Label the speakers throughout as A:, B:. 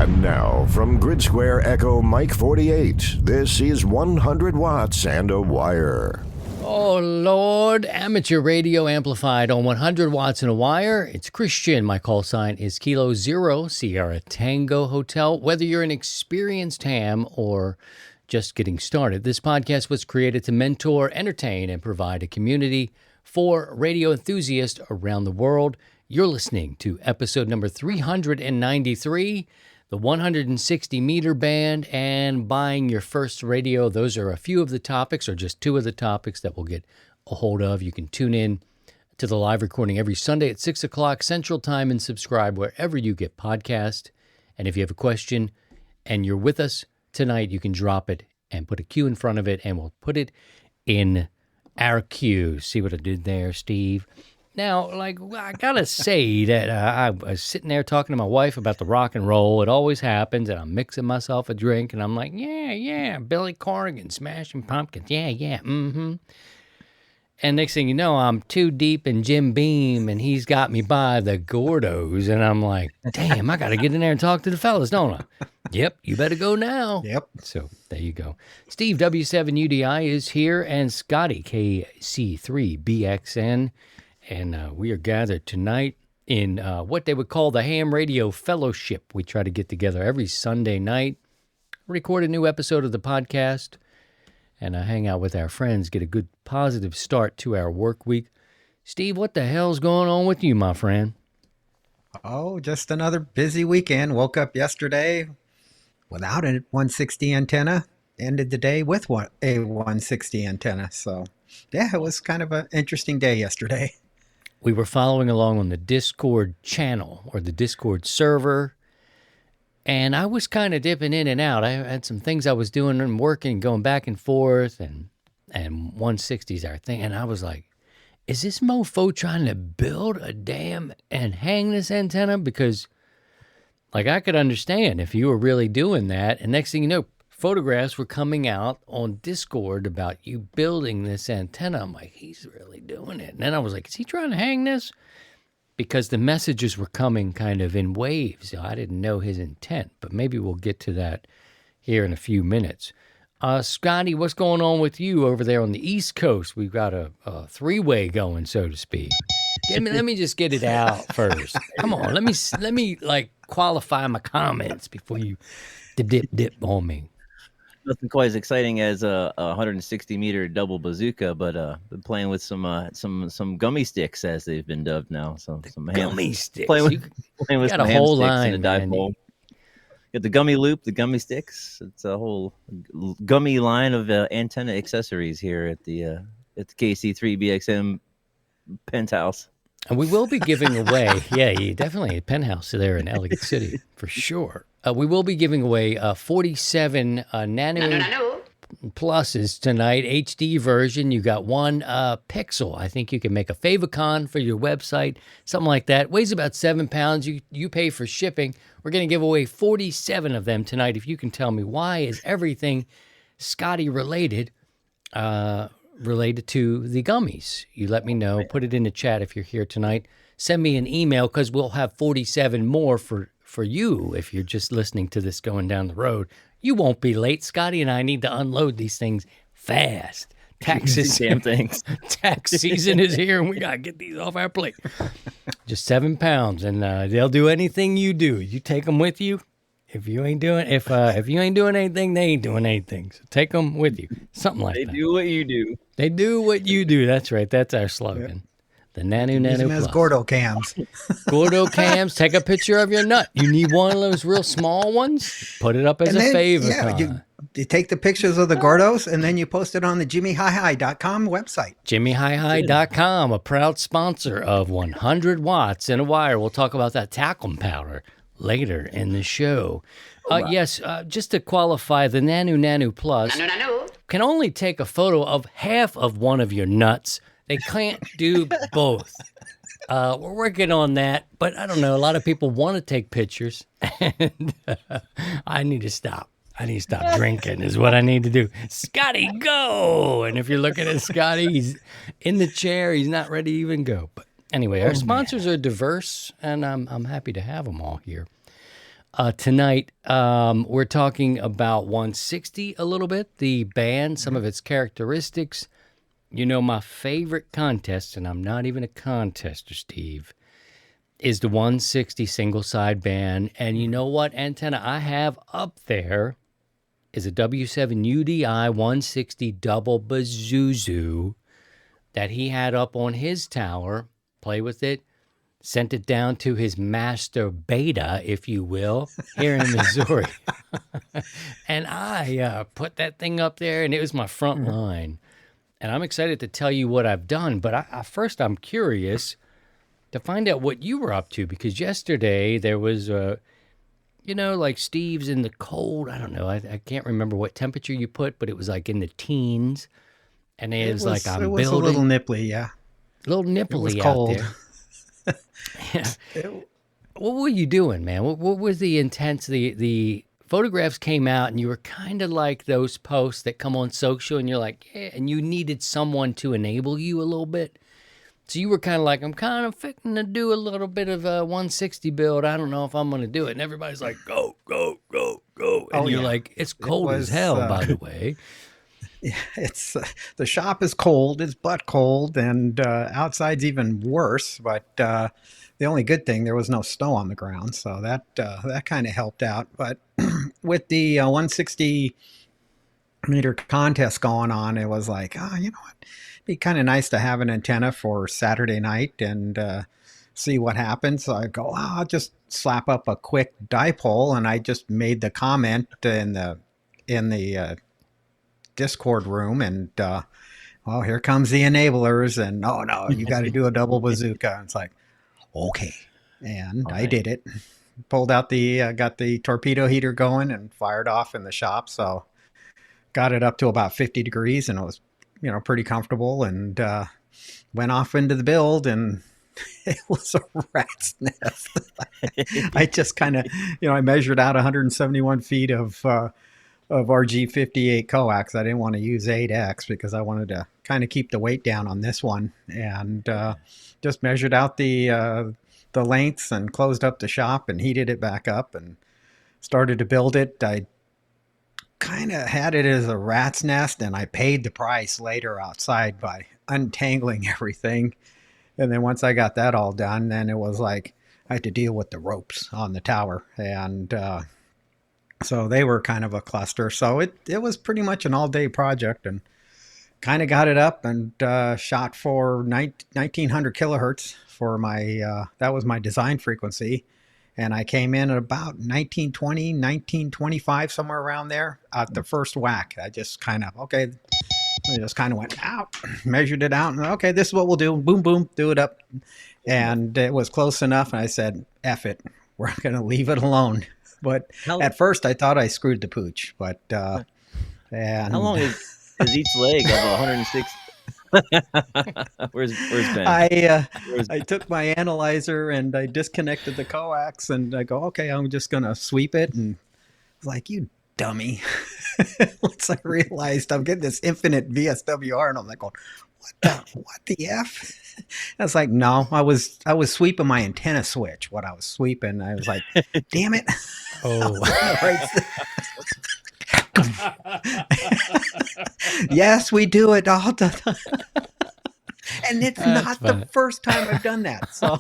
A: And now, from Grid Square Echo Mike 48, this is 100 Watts and a Wire.
B: Oh, Lord. Amateur radio amplified on 100 watts and a wire. It's Christian. My call sign is Kilo Zero, Sierra Tango Hotel. Whether you're an experienced ham or just getting started, this podcast was created to mentor, entertain, and provide a community for radio enthusiasts around the world. You're listening to episode number 393, the 160-meter band, and buying your first radio. Those are a few of the topics, or just two of the topics that we'll get a hold of. You can tune in to the live recording every Sunday at 6 o'clock Central Time and subscribe wherever you get podcasts. And if you have a question and you're with us tonight, you can drop it and put a Q in front of it, and we'll put it in our queue. See what I did there, Steve? Now, I gotta say that I was sitting there talking to my wife about the rock and roll. It always happens, and I'm mixing myself a drink, and I'm like, yeah, Billy Corgan, Smashing Pumpkins, yeah, And next thing you know, I'm too deep in Jim Beam, and he's got me by the Gordos, and I'm like, damn, I gotta get in there and talk to the fellas, don't I? Yep, you better go now.
C: Yep.
B: So there you go. Steve, W7UDI, is here, and Scotty, KC3BXN. And we are gathered tonight in what they would call the Ham Radio Fellowship. We try to get together every Sunday night, record a new episode of the podcast, and hang out with our friends, get a good positive start to our work week. Steve, what the hell's going on with you, my friend?
C: Oh, just another busy weekend. Woke up yesterday without a 160 antenna. Ended the day with a 160 antenna. So, yeah, it was kind of an interesting day yesterday.
B: We were following along on the Discord channel or the Discord server, and I was kind of dipping in and out. I had some things I was doing and working, going back and forth, and 160's our thing. And I was like, is this mofo trying to build a dam and hang this antenna? Because, I could understand if you were really doing that, and next thing you know, photographs were coming out on Discord about you building this antenna. I'm like, he's really doing it. And then I was like, is he trying to hang this? Because the messages were coming kind of in waves. So I didn't know his intent, but maybe we'll get to that here in a few minutes. Scotty, what's going on with you over there on the East Coast? We've got a three-way going, so to speak. Let me just get it out first. Come on, let me qualify my comments before you dip on me.
D: Nothing quite as exciting as a 160-meter double bazooka, but been playing with some gummy sticks, as they've been dubbed now. So some
B: gummy sticks.
D: Playing with
B: got
D: some
B: a
D: ham
B: whole
D: sticks
B: line,
D: in a dive bowl. Got the gummy loop, the gummy sticks. It's a whole gummy line of antenna accessories here at the KC3BXM penthouse.
B: And we will be giving away, definitely a penthouse there in Ellicott City, for sure. We will be giving away 47 Nano Pluses tonight, HD version. You got one Pixel. I think you can make a favicon for your website, something like that. Weighs about 7 pounds. You pay for shipping. We're going to give away 47 of them tonight. If you can tell me why is everything Scotty related to the gummies, you let me know. Put it in the chat if you're here tonight. Send me an email, because we'll have 47 more for you if you're just listening to this going down the road. You won't be late. Scotty and I need to unload these things fast. Tax season is here, and we got to get these off our plate. Just 7 pounds, and they'll do anything you do. You take them with you. If you ain't doing anything, they ain't doing anything. So take them with you. Something like that.
D: They do what you do.
B: They do what you do. That's right. That's our slogan. Yep. The Nano
C: Use them
B: Plus.
C: as Gordo cams.
B: Gordo cams. Take a picture of your nut. You need one of those real small ones. Put it up as a favor.
C: Yeah, you take the pictures of the Gordos, and then you post it on the JimmyHiHi.com website.
B: JimmyHiHi.com, a proud sponsor of 100 Watts and a Wire. We'll talk about that talcum powder later in the show. Yes, just to qualify, the Nano Plus can only take a photo of half of one of your nuts. They can't do both. We're working on that, but I don't know. A lot of people want to take pictures, and I need to stop. I need to stop drinking is what I need to do. Scotty, go! And if you're looking at Scotty, he's in the chair. He's not ready to even go. But anyway, our sponsors are diverse, and I'm happy to have them all here. Tonight, we're talking about 160 a little bit, the band, some of its characteristics. You know, my favorite contest, and I'm not even a contester, Steve, is the 160 single side band. And you know what antenna I have up there is a W7 UDI 160 double Bazuzu that he had up on his tower. Play with it. Sent it down to his master beta, if you will, here in Missouri. And I put that thing up there, and it was my front line. And I'm excited to tell you what I've done. But first, I'm curious to find out what you were up to, because yesterday there was, like Steve's in the cold. I don't know. I can't remember what temperature you put, but it was like in the teens. And it was like,
C: it was a little nipply, yeah.
B: A little nipply
C: it was cold.
B: out there. Yeah. What were you doing, man? What was the intensity? The photographs came out, and you were kind of like those posts that come on social, and you're like, yeah, and you needed someone to enable you a little bit. So you were kind of like, I'm kind of fixing to do a little bit of a 160 build. I don't know if I'm going to do it. And everybody's like, go, go, go, go. And you're like, it's cold as hell, by the way.
C: Yeah, it's the shop is cold, it's butt cold, and outside's even worse. But the only good thing, there was no snow on the ground, so that kind of helped out. But with the 160 meter contest going on, it was like, you know what, it'd be kind of nice to have an antenna for Saturday night and see what happens. So I go, I'll just slap up a quick dipole, and I just made the comment in the Discord room, and well, here comes the enablers, and no, you got to do a double bazooka. And it's like, okay, and I did it. Pulled out got the torpedo heater going and fired off in the shop. So got it up to about 50 degrees, and it was pretty comfortable, and went off into the build, and it was a rat's nest. I just kind of I measured out 171 feet of RG58 coax. I didn't want to use 8X because I wanted to kind of keep the weight down on this one, and just measured out the lengths and closed up the shop and heated it back up and started to build it. I kind of had it as a rat's nest, and I paid the price later outside by untangling everything. And then once I got that all done, then it was like I had to deal with the ropes on the tower, and so they were kind of a cluster. So it was pretty much an all-day project, and kind of got it up and shot for 1900 kilohertz for my, that was my design frequency. And I came in at about 1920, 1925, somewhere around there at the first whack. I just kind of, went out, measured it out, and okay, this is what we'll do. Boom, boom, do it up. And it was close enough, and I said, F it, we're going to leave it alone. But at first, I thought I screwed the pooch. But and
D: how long is each leg of 106? Where's Ben?
C: I took my analyzer and I disconnected the coax, and I go, okay, I'm just gonna sweep it, and I was like, you dummy. Once I realized I'm getting this infinite VSWR, and I'm like, what the F? I was like, no, I was sweeping my antenna switch. What I was sweeping, I was like, damn it.
B: Oh,
C: yes, we do it all the time. And it's not the first time I've done that. So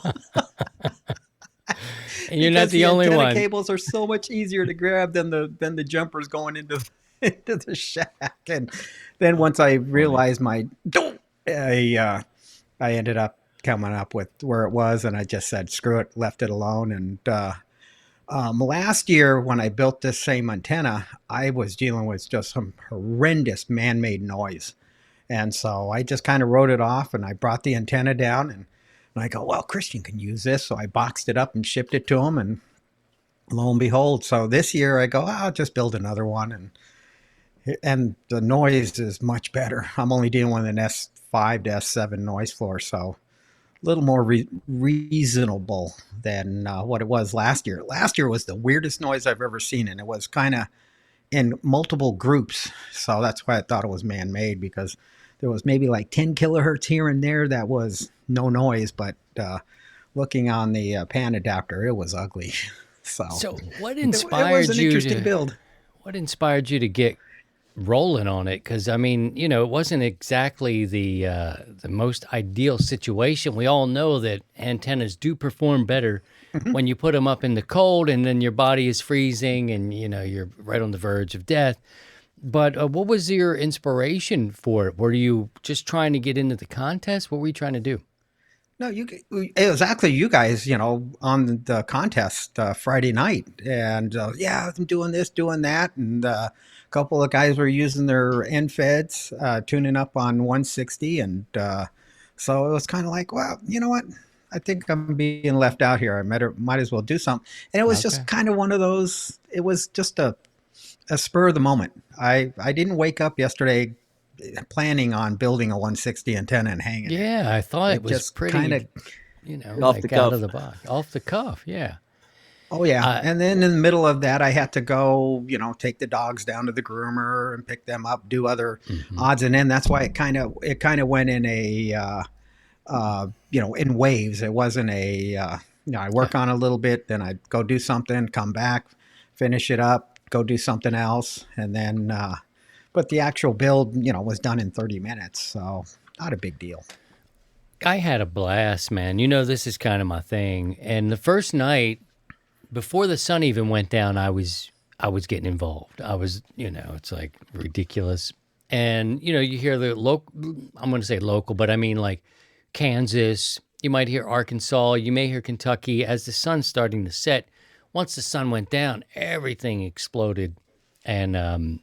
B: and you're not the only one.
C: Cables are so much easier to grab than the jumpers going into the shack. And then once I realized I ended up coming up with where it was, and I just said, screw it, left it alone. And last year when I built this same antenna, I was dealing with just some horrendous man-made noise. And so I just kind of wrote it off, and I brought the antenna down, and I go, well, Christian can use this. So I boxed it up and shipped it to him, and lo and behold. So this year I go, I'll just build another one. And the noise is much better. I'm only dealing with an S5 to S7 noise floor, so a little more reasonable than what it was last year. Last year was the weirdest noise I've ever seen, and it was kind of in multiple groups. So that's why I thought it was man-made, because there was maybe like 10 kilohertz here and there that was no noise, but looking on the pan adapter, it was ugly.
B: So what
C: it
B: inspired
C: was an
B: you
C: interesting
B: to
C: build.
B: what inspired you to get rolling on it? Because I mean, it wasn't exactly the most ideal situation. We all know that antennas do perform better when you put them up in the cold, and then your body is freezing, and you're right on the verge of death. But what was your inspiration for it? Were you just trying to get into the contest? What were you trying to do?
C: No, it was actually you guys, on the contest Friday night. And yeah, I'm doing this, doing that. And a couple of guys were using their end feds, tuning up on 160. And so it was kind of like, well, you know what? I think I'm being left out here. I might as well do something. And it was
B: Okay.
C: just kind of one of those, it was just a spur of the moment. I didn't wake up yesterday planning on building a 160 antenna and hanging it.
B: Yeah, I thought it
C: It
B: was
C: just
B: pretty,
C: kind of
D: Off
B: like
D: the
B: out
D: cuff.
B: of the box, off the cuff. Yeah.
C: Oh yeah,
B: Uh,
C: and then in the middle of that, I had to go, take the dogs down to the groomer and pick them up, do other
B: mhm.
C: odds and ends. That's why it kind of went in in waves. It wasn't I work on a little bit, then I'd go do something, come back, finish it up, go do something else, and then. But the actual build, was done in 30 minutes, so not a big deal.
B: I had a blast, man. This is kind of my thing. And the first night, before the sun even went down, I was getting involved. I was, it's like ridiculous. And you hear the local. I'm going to say local, but I mean like Kansas. You might hear Arkansas. You may hear Kentucky. As the sun's starting to set, once the sun went down, everything exploded, and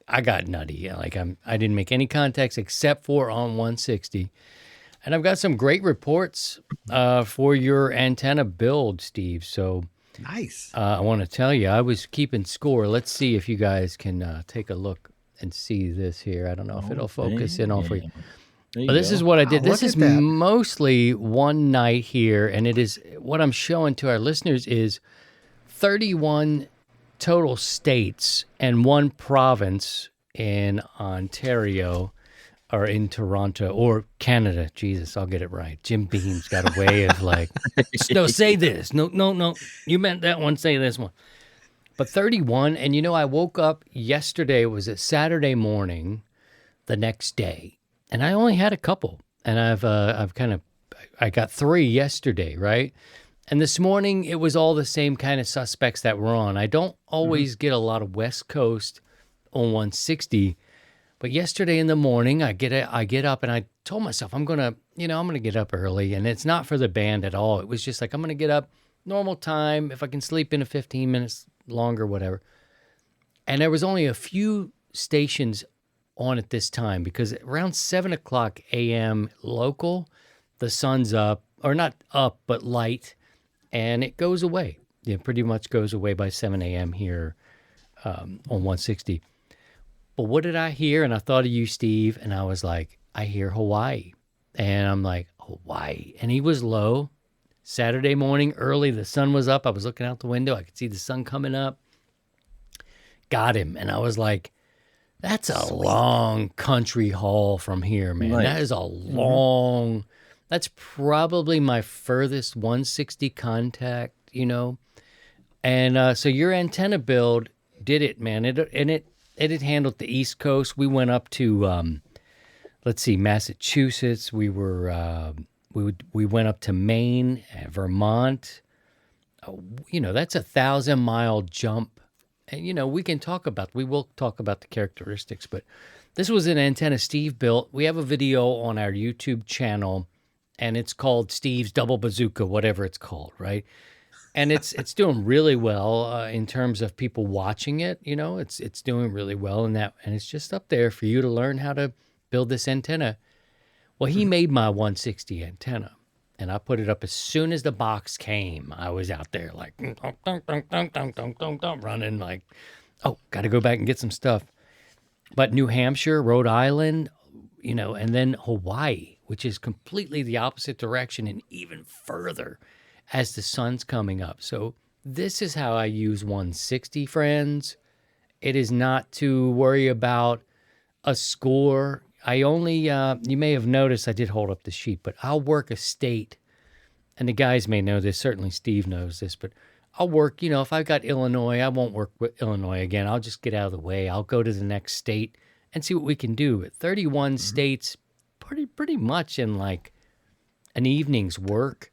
B: I got nutty. Like I didn't make any contacts except for on 160. And I've got some great reports for your antenna build, Steve. So
C: Nice.
B: I want to tell you, I was keeping score. Let's see if you guys can take a look and see this here. I don't know if it'll focus in on for you.
D: There
B: But
D: you
B: this
D: go.
B: is what I did.
C: Wow,
B: This
C: look
B: is
C: at that.
B: mostly one night here, and it is what I'm showing to our listeners is 31 total states and one province in Ontario or in Toronto or Canada. Jesus, I'll get it right. Jim Beam's got a way of like, no, say this. No. You meant that one. Say this one. But 31, and I woke up yesterday. It was a Saturday morning, the next day, and I only had a couple, and I got 3 yesterday, right? And this morning it was all the same kind of suspects that were on. I don't always get a lot of West Coast on 160, but yesterday in the morning I get up and I told myself I'm gonna get up early, and it's not for the band at all. It was just like I'm gonna get up normal time if I can sleep in a 15 minutes longer, whatever. And there was only a few stations on at this time because around 7:00 a.m. local, the sun's up, or not up, but light, and it goes away. It pretty much goes away by 7 a.m. here on 160. But what did I hear? And I thought of you, Steve, and I was like, I hear Hawaii. And I'm like, Hawaii. And he was low. Saturday morning, early, the sun was up. I was looking out the window. I could see the sun coming up. Got him. And I was like, that's a long country haul from here, man.
D: Right.
B: That is a long, that's probably my furthest 160 contact, And so your antenna build did it, man. It had handled the East Coast. We went up to, Massachusetts. We we went up to Maine, Vermont. That's a 1,000-mile jump. And, we will talk about the characteristics, but this was an antenna Steve built. We have a video on our YouTube channel, and it's called Steve's Double Bazooka, whatever it's called, right? And it's doing really well in terms of people watching it. It's doing really well in that, and it's just up there for you to learn how to build this antenna. Well, he made my 160 antenna, and I put it up as soon as the box came. I was out there like running like, oh, got to go back and get some stuff. But New Hampshire, Rhode Island, and then Hawaii, which is completely the opposite direction and even further as the sun's coming up. So this is how I use 160, friends. It is not to worry about a score. I only, you may have noticed I did hold up the sheet, but I'll work a state, and the guys may know this, certainly Steve knows this, but I'll work, if I've got Illinois, I won't work with Illinois again. I'll just get out of the way. I'll go to the next state and see what we can do. 31 states, pretty much in like an evening's work.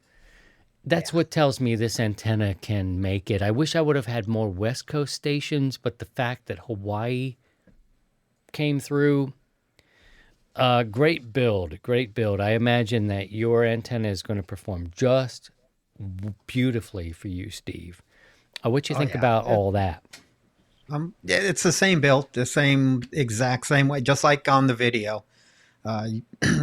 B: That's what tells me this antenna can make it. I wish I would have had more West Coast stations, but the fact that Hawaii came through, great build. I imagine that your antenna is going to perform just beautifully for you, Steve. What you think about all that?
C: Yeah, it's the same build, the exact same way, just like on the video.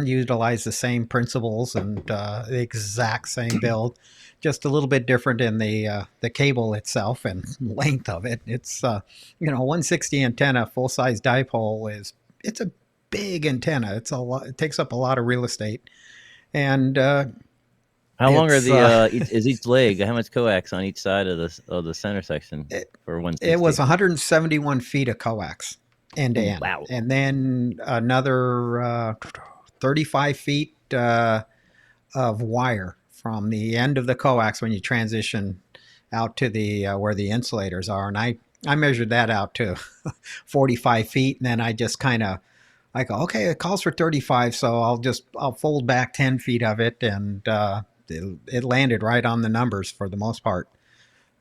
C: Utilize the same principles and the exact same build, just a little bit different in the cable itself and length of it. It's 160 antenna, full size dipole it's a big antenna. It's a lot. It takes up a lot of real estate, and
D: how long are is each leg? How much coax on each side of the center section for 160?
C: It was 171 feet of coax end to end.
D: Wow.
C: And then another 35 feet of wire from the end of the coax when you transition out to the where the insulators are. And I measured that out to 45 feet, and then I just I go, okay, it calls for 35, so I'll fold back 10 feet of it, and it landed right on the numbers for the most part.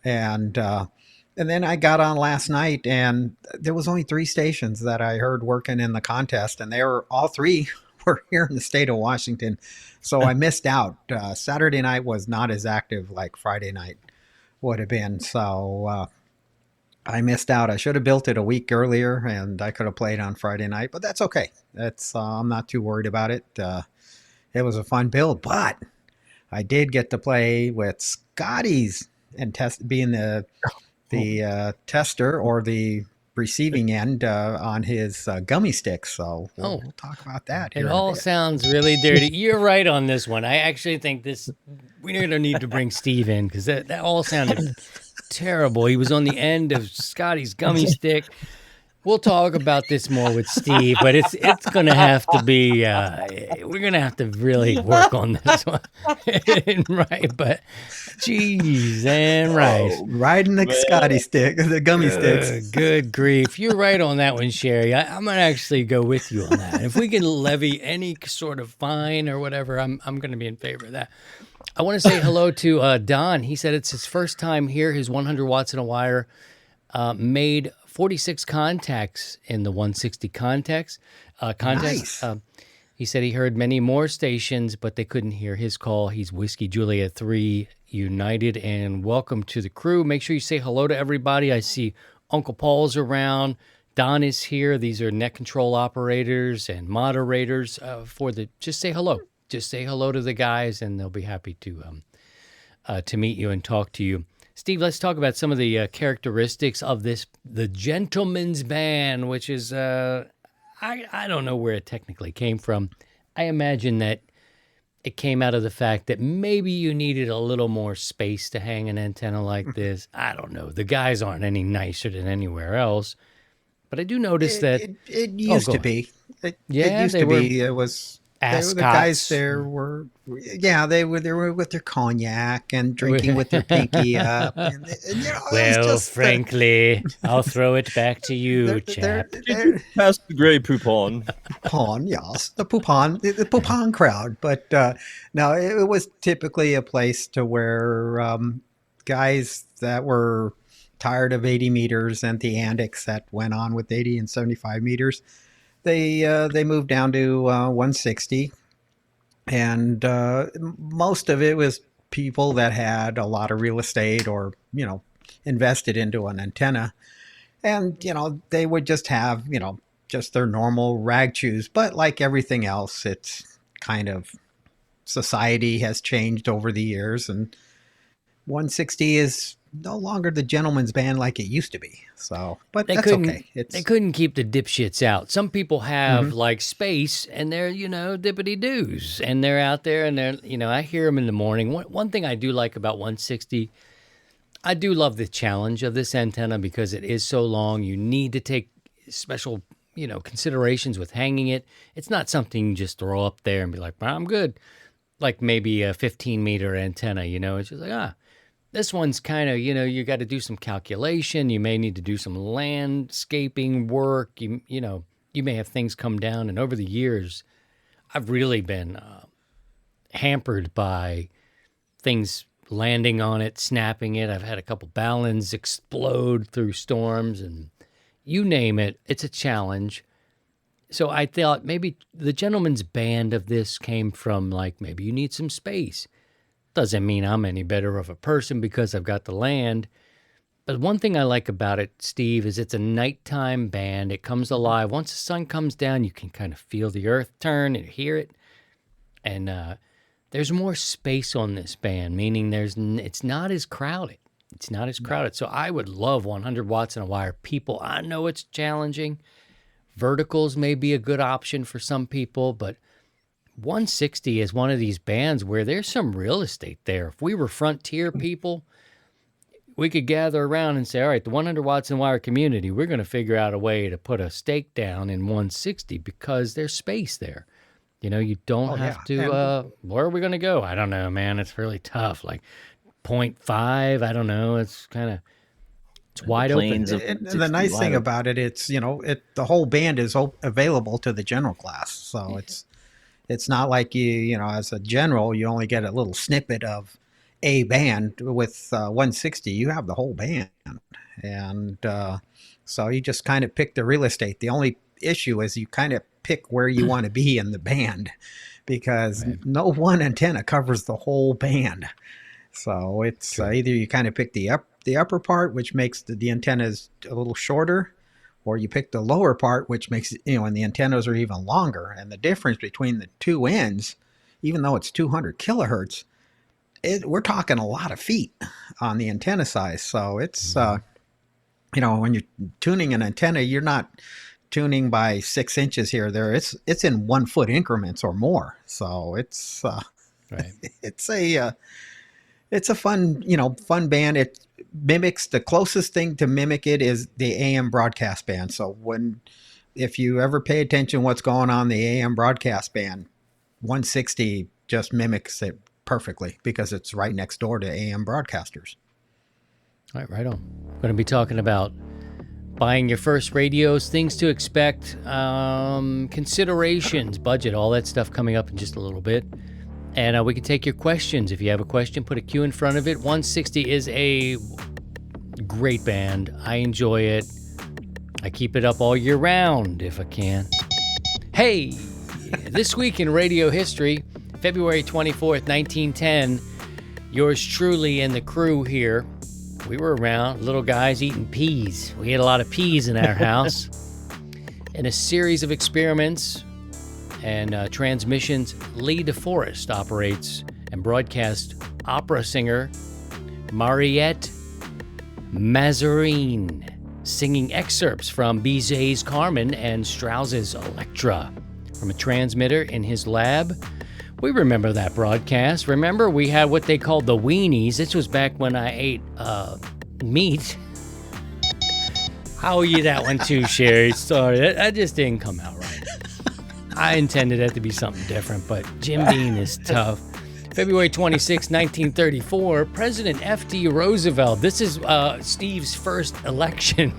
C: And then I got on last night, and there was only 3 stations that I heard working in the contest, and all 3 were here in the state of Washington. So I missed out. Saturday night was not as active like Friday night would have been. So I missed out. I should have built it a week earlier, and I could have played on Friday night, but that's okay. I'm not too worried about it. It was a fun build, but I did get to play with Scotty's and being the tester or the receiving end on his gummy sticks. So we'll talk about that.
B: It all sounds really dirty. You're right on this one. I actually think we're going to need to bring Steve in, because that all sounded terrible. He was on the end of Scotty's gummy stick. We'll talk about this more with Steve, but it's going to have to be, we're going to have to really work on this one. Right, but cheese and rice.
C: Riding the Scotty stick, the gummy sticks.
B: Good grief. You're right on that one, Sherry. I'm going to actually go with you on that. If we can levy any sort of fine or whatever, I'm going to be in favor of that. I want to say hello to Don. He said it's his first time here. His 100 watts in a wire made 46 contacts in the 160 contest.
C: Nice.
B: He said he heard many more stations, but they couldn't hear his call. He's Whiskey Juliet 3 United, and welcome to the crew. Make sure you say hello to everybody. I see Uncle Paul's around. Don is here. These are net control operators and moderators just say hello. Just say hello to the guys, and they'll be happy to meet you and talk to you. Steve, let's talk about some of the characteristics of the Gentleman's Band, which is, I don't know where it technically came from. I imagine that it came out of the fact that maybe you needed a little more space to hang an antenna like this. I don't know. The guys aren't any nicer than anywhere else. But I do notice that...
C: It used to be. It used to be. It was...
B: Ascots.
C: The guys there were, they were with their cognac and drinking with their pinky up. And,
B: frankly, I'll throw it back to you, chap.
D: Pass the Grey Poupon.
C: Poupon, yes, the Poupon crowd. But no, it was typically a place to where guys that were tired of 80 meters and the antics that went on with 80 and 75 meters. They moved down to 160, and most of it was people that had a lot of real estate or invested into an antenna, and they would just have just their normal rag chews. But like everything else, it's kind of society has changed over the years, and 160 is no longer the Gentleman's Band like it used to be. So, but that's okay.
B: They couldn't keep the dipshits out. Some people have like space, and they're dippity doos, and they're out there, and they're I hear them in the morning. One thing I do like about 160, I do love the challenge of this antenna because it is so long. You need to take special considerations with hanging it. It's not something you just throw up there and be like, I'm good. Like maybe a 15-meter antenna. It's just like This one's kind of, you got to do some calculation. You may need to do some landscaping work. You may have things come down. And over the years, I've really been hampered by things landing on it, snapping it. I've had a couple ballons explode through storms, and you name it, it's a challenge. So I thought maybe the gentleman's band of this came from, like, maybe you need some space. Doesn't mean I'm any better of a person because I've got the land. But one thing I like about it, Steve, is it's a nighttime band. It comes alive. Once the sun comes down, you can kind of feel the earth turn and hear it. And there's more space on this band, meaning it's not as crowded. It's not as crowded. So I would love 100 watts in a wire. People, I know it's challenging. Verticals may be a good option for some people, but 160 is one of these bands where there's some real estate there. If we were Frontier people, we could gather around and say, all right, the 100 watts in wire community, we're going to figure out a way to put a stake down in 160 because there's space there. You don't have to, where are we going to go? I don't know, man. It's really tough. Like 0.5, I don't know. It's kind of, it's wide open.
C: The nice thing about it, it's, the whole band is available to the general class. So it's not like you as a general, you only get a little snippet of a band. With 160. You have the whole band. And so you just kind of pick the real estate. The only issue is you kind of pick where you want to be in the band, because no one antenna covers the whole band. So it's either you kind of pick the upper part, which makes the antennas a little shorter, or you pick the lower part, which makes and the antennas are even longer. And the difference between the two ends, even though it's 200 kilohertz, we're talking a lot of feet on the antenna size. So it's when you're tuning an antenna, you're not tuning by 6 inches here or there. It's in 1 foot increments or more. So it's it's a fun band. It mimics, the closest thing to mimic it is the AM broadcast band. So if you ever pay attention what's going on the AM broadcast band, 160 just mimics it perfectly because it's right next door to AM broadcasters.
B: All right on. We're going to be talking about buying your first radios, things to expect, considerations, budget, all that stuff coming up in just a little bit. And we can take your questions. If you have a question, put a Q in front of it. 160 is a great band. I enjoy it. I keep it up all year round if I can. Hey, this week in radio history, February 24th, 1910, yours truly and the crew here, we were around, little guys eating peas. We ate a lot of peas in our house. In a series of experiments and transmissions, Lee DeForest operates and broadcasts opera singer Mariette Mazarine singing excerpts from Bizet's Carmen and Strauss's Electra from a transmitter in his lab. We remember that broadcast. Remember, we had what they called the weenies. This was back when I ate meat. How are you that one too, Sherry? Sorry, that just didn't come out right. I intended it to be something different, but Jim Beam is tough. February 26, 1934, President F.D. Roosevelt. This is Steve's first election.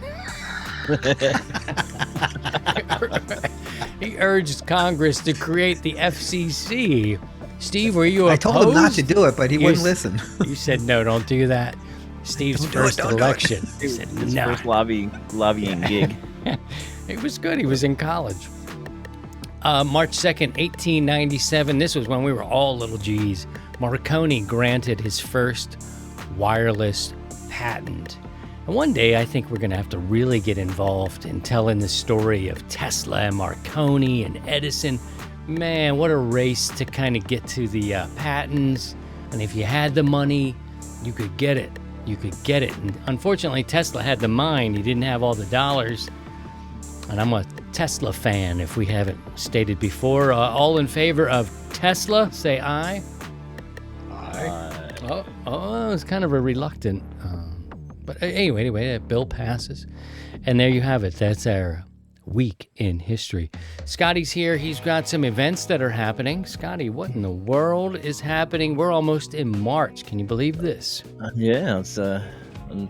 B: He urged Congress to create the FCC. Steve, were you opposed?
C: I told him not to do it, but he wouldn't listen.
B: You said, no, don't do that. Steve's first election.
D: He said, his first lobbying gig.
B: It was good. He was in college. March 2nd, 1897. This was when we were all little G's. Marconi granted his first wireless patent. And one day, I think we're going to have to really get involved in telling the story of Tesla and Marconi and Edison. Man, what a race to kind of get to the patents. And if you had the money, you could get it. You could get it. And unfortunately, Tesla had the mind. He didn't have all the dollars. And I'm a Tesla fan, if we haven't stated before. All in favor of Tesla, say aye. Aye. Oh, it's kind of a reluctant. But anyway, that bill passes. And there you have it. That's our week in history. Scotty's here. He's got some events that are happening. Scotty, what in the world is happening? We're almost in March. Can you believe this?
D: Yeah, it's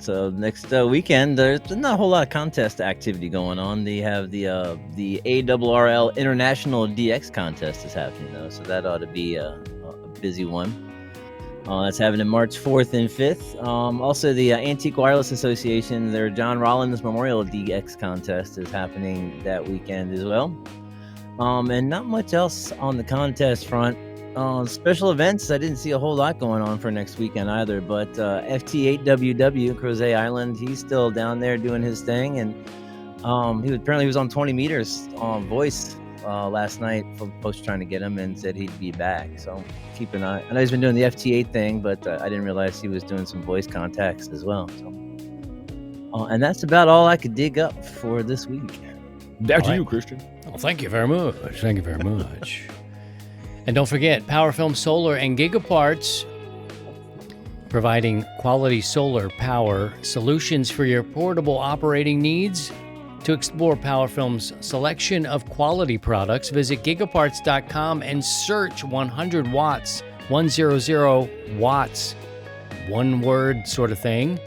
D: next weekend. There's not a whole lot of contest activity going on. They have the ARRL International DX contest is happening though, so that ought to be a busy one. That's happening March 4th and 5th. Also, the Antique Wireless Association, their John Rollins Memorial DX contest is happening that weekend as well. And not much else on the contest front. Special events, I didn't see a whole lot going on for next weekend either, but FT8WW, Crozet Island, he's still down there doing his thing. And he was on 20 meters on voice last night. Folks trying to get him and said he'd be back. So keep an eye. I know he's been doing the FT8 thing, but I didn't realize he was doing some voice contacts as well. So, and that's about all I could dig up for this week.
E: Back to you, Christian.
B: Well, thank you very much. Thank you very much. And don't forget, PowerFilm Solar and Gigaparts, providing quality solar power solutions for your portable operating needs. To explore PowerFilm's selection of quality products, visit gigaparts.com and search 100 watts, 100 watts, one word sort of thing.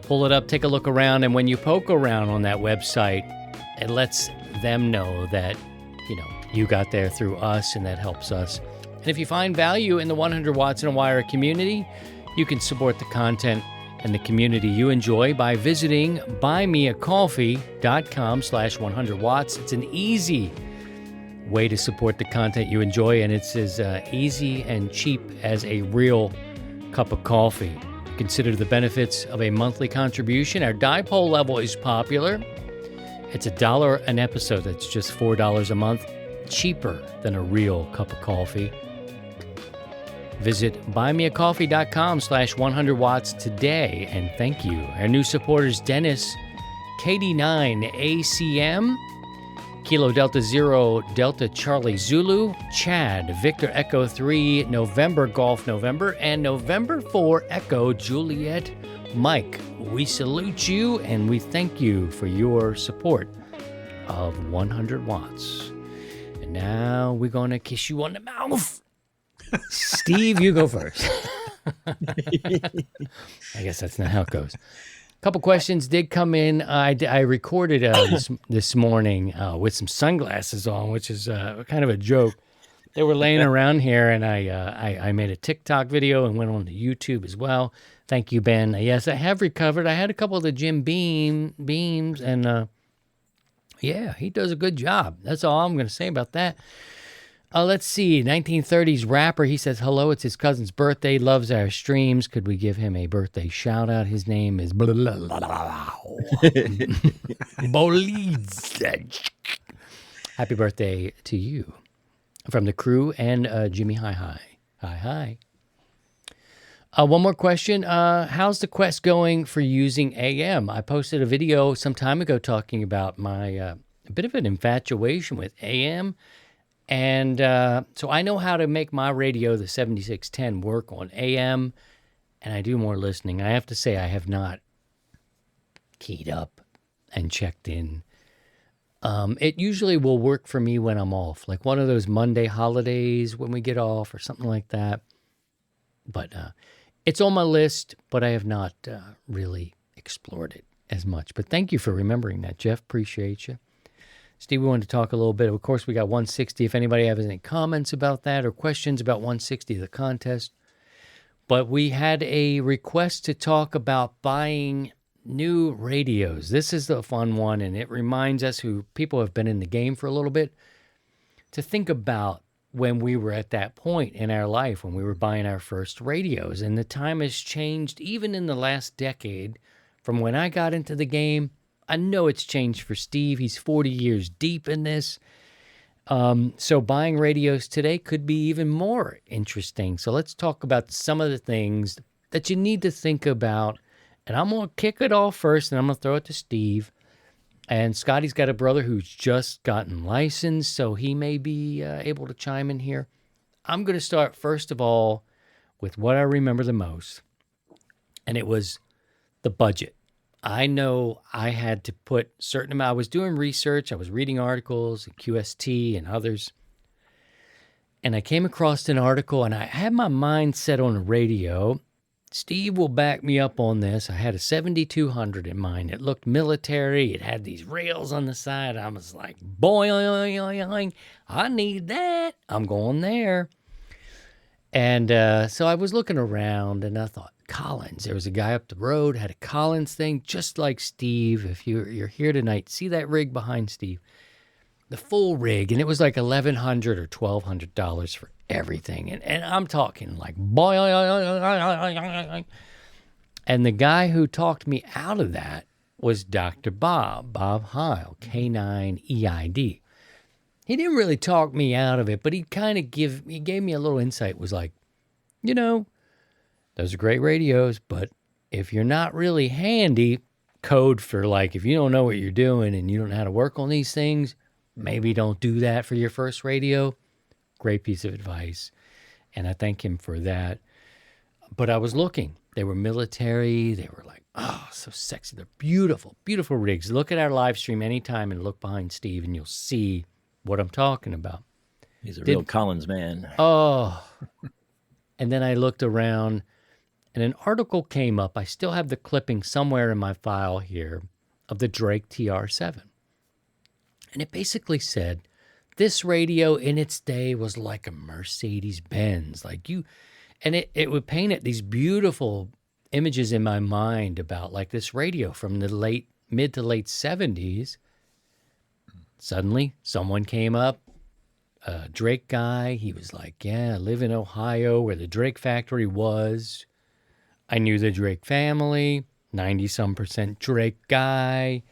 B: Pull it up, take a look around, and when you poke around on that website, it lets them know that, you got there through us, and that helps us. And if you find value in the 100 Watts in a Wire community, you can support the content and the community you enjoy by visiting buymeacoffee.com/100watts. It's an easy way to support the content you enjoy, and it's as easy and cheap as a real cup of coffee. Consider the benefits of a monthly contribution. Our dipole level is popular. It's $1 an episode. That's just $4 a month, cheaper than a real cup of coffee. Visit buymeacoffee.com/100watts today, and thank you. Our new supporters, Dennis, KD9ACM, Kilo Delta Zero Delta Charlie Zulu, Chad, Victor Echo 3, November Golf November, and November 4 Echo Juliet Mike. We salute you, and we thank you for your support of 100 Watts. And now we're going to kiss you on the mouth. Steve, you go first. I guess that's not how it goes. A couple questions did come in. I recorded this morning with some sunglasses on, which is kind of a joke. They were laying around here, and I made a TikTok video and went on to YouTube as well. Thank you, Ben. Yes, I have recovered. I had a couple of the Jim Beams, and yeah, he does a good job. That's all I'm going to say about that. Let's see, 1930s rapper. He says, hello, it's his cousin's birthday, loves our streams. Could we give him a birthday shout out? His name is Boliz. Happy birthday to you. From the crew and Jimmy Hi. One more question. How's the Quest going for using AM? I posted a video some time ago talking about my a bit of an infatuation with AM. And so I know how to make my radio, the 7610, work on AM, and I do more listening. I have to say I have not keyed up and checked in. It usually will work for me when I'm off, like one of those Monday holidays when we get off or something like that. But it's on my list, but I have not really explored it as much. But thank you for remembering that, Jeff. Appreciate you. Steve, we wanted to talk a little bit. Of course, we got 160. If anybody has any comments about that or questions about 160, the contest. But we had a request to talk about buying new radios. This is the fun one, and it reminds us who people have been in the game for a little bit to think about when we were at that point in our life when we were buying our first radios. And the time has changed even in the last decade from when I got into the game. I know it's changed for Steve. He's 40 years deep in this. So buying radios today could be even more interesting. So let's talk about some of the things that you need to think about. And I'm going to kick it off first, and I'm going to throw it to Steve. And Scotty's got a brother who's just gotten licensed, so he may be able to chime in here. I'm going to start, first of all, with what I remember the most. And it was the budget. I know I had to put certain amount. I was doing research. I was reading articles, QST and others. And I came across an article and I had my mind set on the radio. Steve will back me up on this. I had a 7200 in mind. It looked military. It had these rails on the side. I was like, boing, I need that. I'm going there. And so I was looking around and I thought, Collins. There was a guy up the road, had a Collins thing, just like Steve. If you're here tonight, see that rig behind Steve. The full rig, and it was like $1,100 or $1,200 for everything. And I'm talking like, boy. And the guy who talked me out of that was Dr. Bob Heil, K9EID. He didn't really talk me out of it, but he gave me a little insight. Was like, those are great radios, but if you're not really handy, code for like, if you don't know what you're doing and you don't know how to work on these things, maybe don't do that for your first radio. Great piece of advice. And I thank him for that. But I was looking. They were military. They were like, oh, so sexy. They're beautiful, beautiful rigs. Look at our live stream anytime and look behind Steve and you'll see what I'm talking about.
D: He's a real Collins man.
B: Oh. And then I looked around and an article came up. I still have the clipping somewhere in my file here of the Drake TR7. And it basically said, this radio in its day was like a Mercedes-Benz. And it would paint it these beautiful images in my mind about like this radio from the mid to late 70s. Suddenly, someone came up, a Drake guy. He was like, yeah, I live in Ohio where the Drake factory was. I knew the Drake family, 90-some% Drake guy.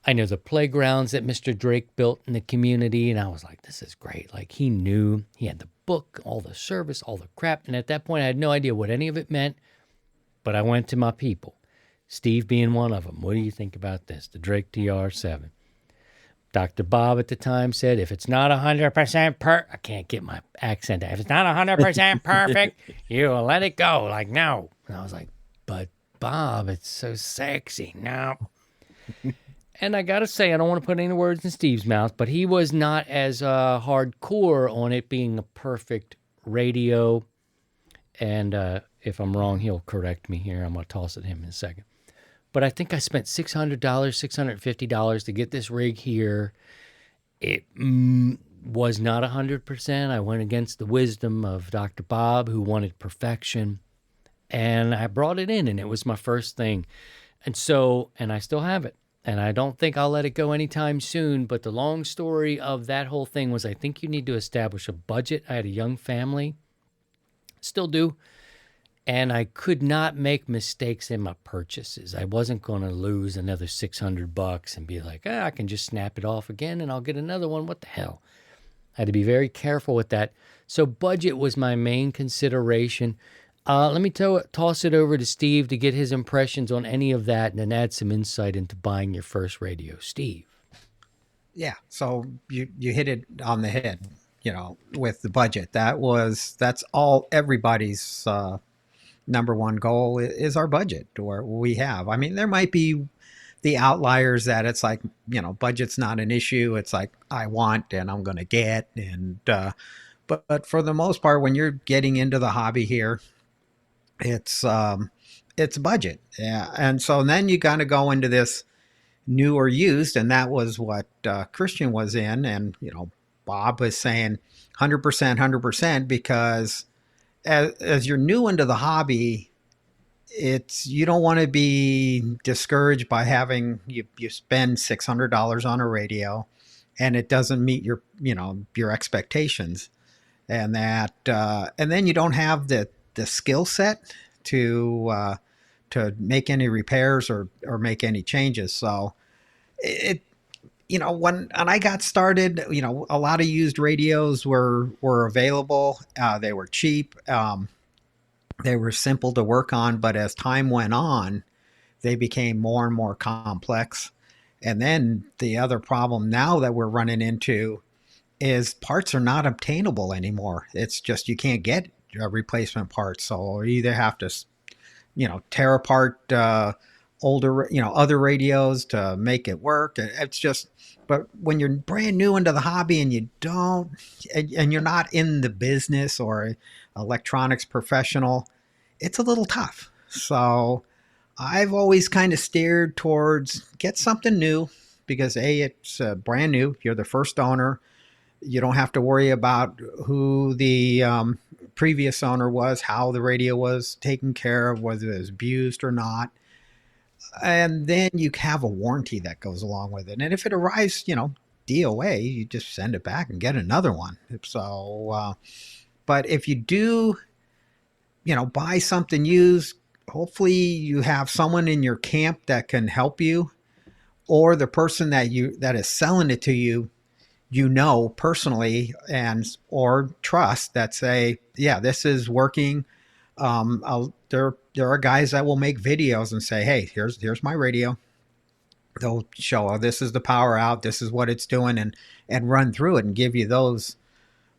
B: I know the playgrounds that Mr. Drake built in the community, and I was like, this is great. Like, he knew, he had the book, all the service, all the crap, and at that point, I had no idea what any of it meant, but I went to my people, Steve being one of them. What do you think about this, the Drake TR7? Dr. Bob at the time said, if it's not 100% I can't get my accent out. If it's not 100% perfect, you let it go. Like, no. And I was like, but Bob, it's so sexy. No. And I got to say, I don't want to put any words in Steve's mouth, but he was not as hardcore on it being a perfect radio. And if I'm wrong, he'll correct me here. I'm going to toss it to him in a second. But I think I spent $600, $650 to get this rig here. It was not 100%. I went against the wisdom of Dr. Bob, who wanted perfection. And I brought it in, and it was my first thing. And I still have it. And I don't think I'll let it go anytime soon. But the long story of that whole thing was I think you need to establish a budget. I had a young family. Still do. And I could not make mistakes in my purchases. I wasn't going to lose another $600 and be like, I can just snap it off again and I'll get another one. What the hell? I had to be very careful with that. So budget was my main consideration. Let me toss it over to Steve to get his impressions on any of that and then add some insight into buying your first radio. Steve.
C: Yeah, so you hit it on the head, with the budget. That's all everybody's number one goal is our budget, or we have. I mean, there might be the outliers that it's like, budget's not an issue. It's like, I want and I'm going to get. And but for the most part, when you're getting into the hobby here, it's budget. Yeah. And so then you kind of go into this new or used, and that was what Christian was in. And, Bob was saying 100%, because as you're new into the hobby, you don't want to be discouraged by having you spend $600 on a radio and it doesn't meet your expectations, and then you don't have the skill set to make any repairs or make any changes. So when I got started, a lot of used radios were available. They were cheap. They were simple to work on, but as time went on, they became more and more complex. And then the other problem now that we're running into is parts are not obtainable anymore. It's just, you can't get replacement parts. So you either have to, tear apart older, other radios to make it work. It's just, but when you're brand new into the hobby and you don't, and you're not in the business or electronics professional, it's a little tough. So I've always kind of steered towards get something new because it's brand new. You're the first owner. You don't have to worry about who the previous owner was, how the radio was taken care of, whether it was abused or not. And then you have a warranty that goes along with it. And if it arrives, DOA, you just send it back and get another one. So, but if you do, buy something used, hopefully you have someone in your camp that can help you, or the person that is selling it to you, personally or trust that say, yeah, this is working. There are guys that will make videos and say, hey, here's my radio. They'll show, oh, this is the power out, this is what it's doing, and run through it and give you those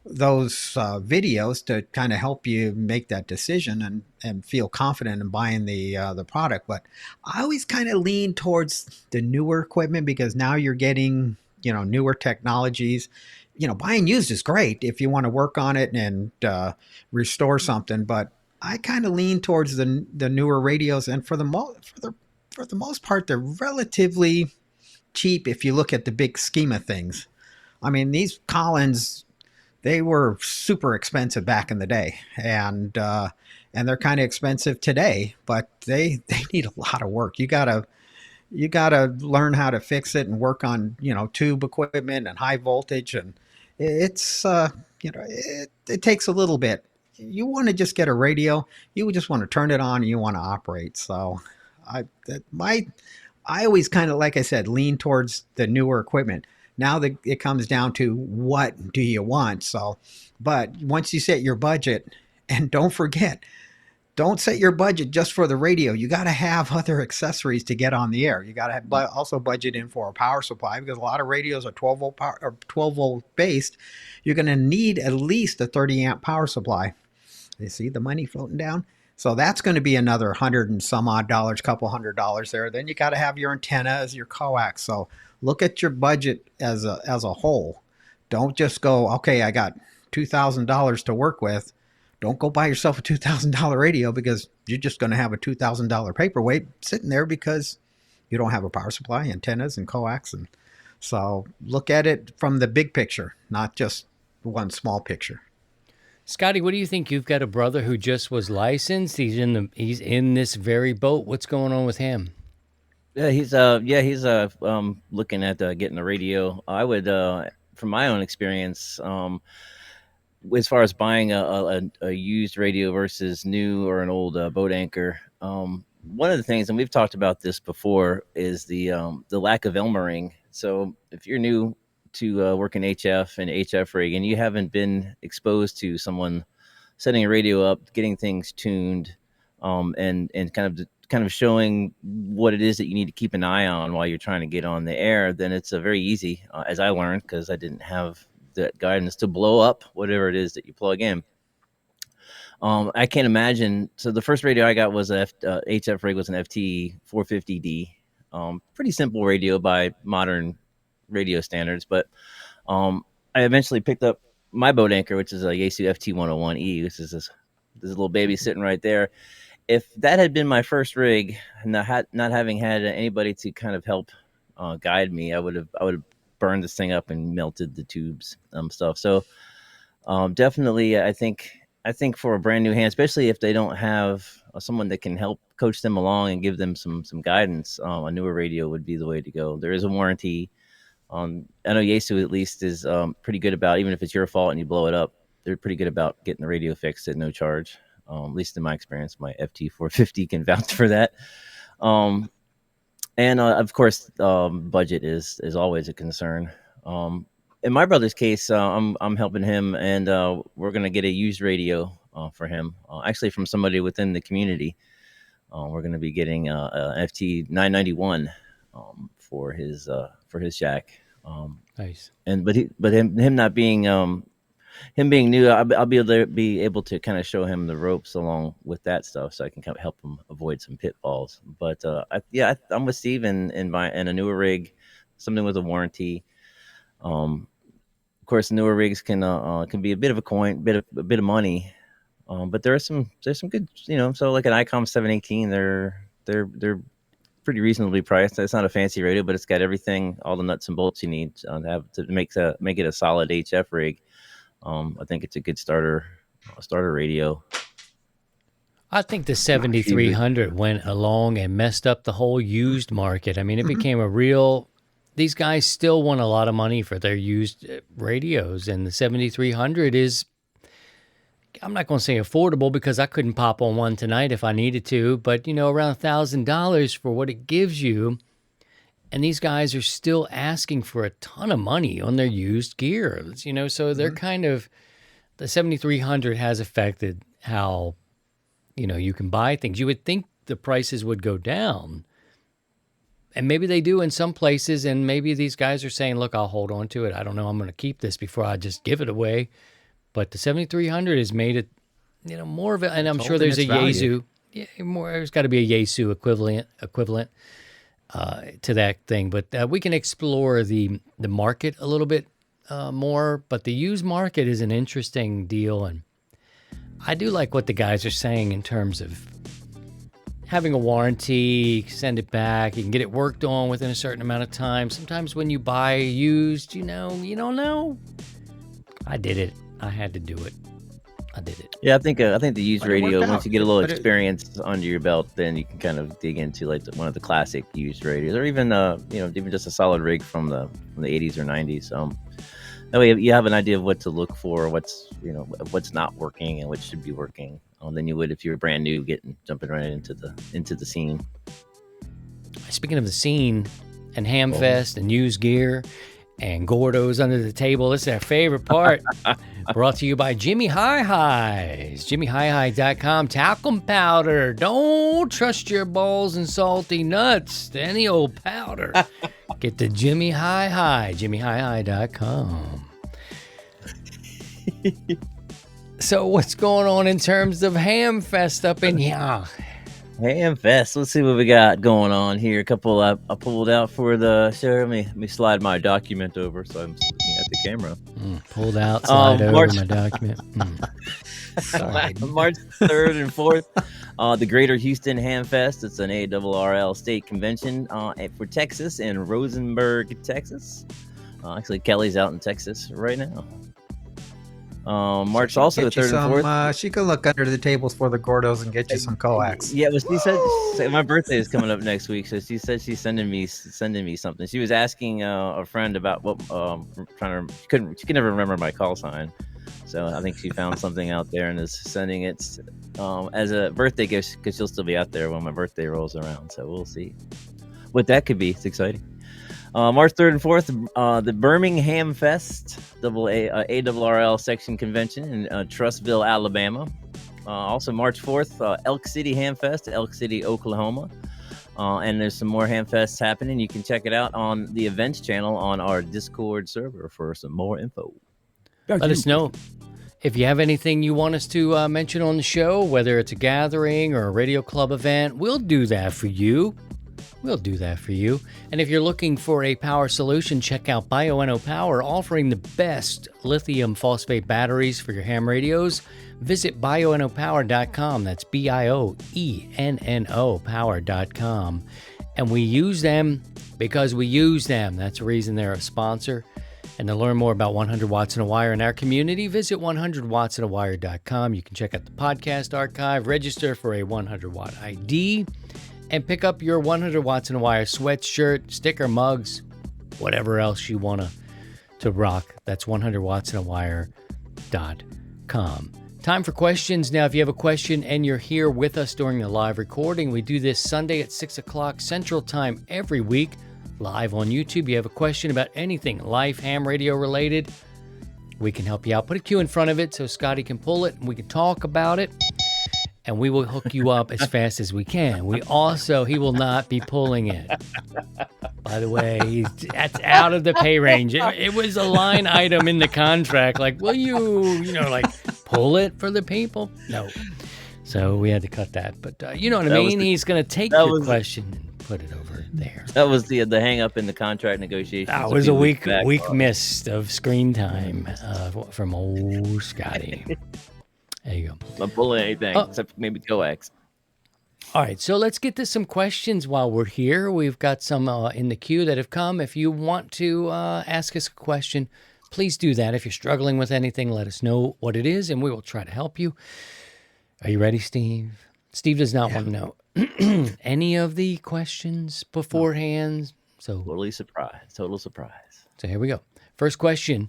C: videos to kind of help you make that decision and feel confident in buying the product. But I always kind of lean towards the newer equipment because now you're getting newer technologies. Buying used is great if you want to work on it and restore something, but I kind of lean towards the newer radios, and for the most part, they're relatively cheap if you look at the big scheme of things. I mean, these Collins, they were super expensive back in the day, and they're kind of expensive today, but they need a lot of work. You gotta learn how to fix it and work on tube equipment and high voltage, and it's it takes a little bit. You want to just get a radio, you just want to turn it on and you want to operate. So I always kind of, like I said, lean towards the newer equipment. Now that it comes down to what do you want. So, but once you set your budget, and don't forget, don't set your budget just for the radio. You got to have other accessories to get on the air. You got to also budget in for a power supply, because a lot of radios are 12 volt power or 12 volt based. You're going to need at least a 30 amp power supply. You see the money floating down? So that's going to be another $100 and some odd dollars, couple $100 there. Then you got to have your antennas, your coax. So look at your budget as a whole. Don't just go, okay, I got $2,000 to work with. Don't go buy yourself a $2,000 radio, because you're just going to have a $2,000 paperweight sitting there because you don't have a power supply, antennas, and coax. And so look at it from the big picture, not just one small picture.
B: Scotty, what do you think? You've got a brother who just was licensed. He's in this very boat. What's going on with him?
D: Yeah, he's looking at getting a radio. I would, from my own experience, as far as buying a used radio versus new or an old boat anchor, one of the things, and we've talked about this before, is the lack of Elmering. So if you're new to working HF and HF rig, and you haven't been exposed to someone setting a radio up, getting things tuned, and kind of showing what it is that you need to keep an eye on while you're trying to get on the air, then it's very easy, as I learned, because I didn't have that guidance, to blow up whatever it is that you plug in. I can't imagine. So the first radio I got was HF rig, was an FT 450D. Pretty simple radio by modern radio standards, but I eventually picked up my boat anchor, which is a Yaesu FT101E. This is this little baby sitting right there. If that had been my first rig, not having had anybody to kind of help guide me, I would have burned this thing up and melted the tubes stuff. So definitely, I think for a brand new hand, especially if they don't have someone that can help coach them along and give them some guidance, a newer radio would be the way to go. There is a warranty. I know Yaesu at least is pretty good about, even if it's your fault and you blow it up, they're pretty good about getting the radio fixed at no charge. At least in my experience, my FT450 can vouch for that. And of course, budget is always a concern. In my brother's case, I'm helping him, and we're going to get a used radio for him, actually from somebody within the community. We're going to be getting a FT991 for his shack.
B: Nice.
D: And but him not being him being new, I'll be able to kind of show him the ropes along with that stuff, so I can kind of help him avoid some pitfalls. But I'm with Steve in a newer rig, something with a warranty. Of course, newer rigs can be a bit of a a bit of money, but there's some good, so like an ICOM 718, they're pretty reasonably priced. It's not a fancy radio, but it's got everything, all the nuts and bolts you need to make it a solid HF rig. I think it's a good starter radio.
B: I think the 7300 went along and messed up the whole used market. I mean, it became a real. These guys still want a lot of money for their used radios, and the 7300 is. I'm not going to say affordable because I couldn't pop on one tonight if I needed to, but around $1,000 for what it gives you. And these guys are still asking for a ton of money on their used gear, so they're kind of, the 7300 has affected how, you can buy things. You would think the prices would go down, and maybe they do in some places. And maybe these guys are saying, look, I'll hold on to it. I don't know. I'm going to keep this before I just give it away. But the 7300 has made it, more of it. And I'm sure there's a Yaesu. Yeah, there's got to be a Yaesu equivalent to that thing. But we can explore the market a little bit more. But the used market is an interesting deal. And I do like what the guys are saying in terms of having a warranty, send it back. You can get it worked on within a certain amount of time. Sometimes when you buy used, you don't know. I did it. I had to do it. I did it.
D: Yeah, I think the used radio, once you get a little experience under your belt, then you can kind of dig into like one of the classic used radios, or even even just a solid rig from the 80s or 90s. That way you have an idea of what to look for, what's not working and what should be working, than you would if you were brand new, jumping right into the scene.
B: Speaking of the scene and Hamfest and used gear and Gordo's under the table, this is our favorite part. Brought to you by Jimmy High Highs. JimmyHighHigh.com. Talcum powder. Don't trust your balls and salty nuts to any old powder. Get the Jimmy High High. JimmyHighHigh.com. So what's going on in terms of Hamfest up in here?
D: Hamfest. Let's see what we got going on here. A couple I pulled out for the show. Let me slide my document over so I'm looking at the camera.
B: Pulled out, slide over my document.
D: March 3rd and 4th, the Greater Houston Hamfest. It's an ARRL state convention for Texas in Rosenberg, Texas. Actually, Kelly's out in Texas right now. March also the 3rd and 4th.
C: She can look under the tables for the Gordos and get you some coax.
D: Yeah, well, she said my birthday is coming up next week, so she said she's sending me something. She was asking a friend about what she could never remember my call sign, so I think she found something out there and is sending it as a birthday gift because she'll still be out there when my birthday rolls around. So we'll see what that could be. It's exciting. March 3rd and 4th, the Birmingham Fest, ARRL section convention in Trussville, Alabama. Also March 4th, Elk City Hamfest, Elk City, Oklahoma. And there's some more Hamfests happening. You can check it out on the events channel on our Discord server for some more info.
B: Let us know if you have anything you want us to mention on the show, whether it's a gathering or a radio club event. We'll do that for you. And if you're looking for a power solution, check out Bioenno Power, offering the best lithium phosphate batteries for your ham radios. Visit bioennopower.com. That's BIOENNO power.com. And we use them because we use them. That's the reason they're a sponsor. And to learn more about 100 Watts in a Wire in our community, visit 100wattsinawire.com. You can check out the podcast archive, register for a 100 Watt ID, and pick up your 100 Watts in a Wire sweatshirt, sticker, mugs, whatever else you want to rock. That's 100wattsinawire.com. Time for questions. Now, if you have a question and you're here with us during the live recording, we do this Sunday at 6 o'clock Central Time every week, live on YouTube. You have a question about anything life, ham radio related, we can help you out. Put a Q in front of it so Scotty can pull it and we can talk about it. And we will hook you up as fast as we can. He will not be pulling it. by the way. That's out of the pay range. It was a line item in the contract. Like, will you like pull it for the people? No. So we had to cut that. But you know what I mean? He's going to take your question and put it over there.
D: That was the hang up in the contract negotiations.
B: That was a week missed of screen time from old Scotty. There you go.
D: Not pulling anything except maybe coax.
B: All right, so let's get to some questions while we're here. We've got some in the queue that have come. If you want to ask us a question, please do that. If you're struggling with anything, let us know what it is, and we will try to help you. Are you ready, Steve? Steve does not want to know any of the questions beforehand. So
D: Total surprise.
B: So here we go. First question.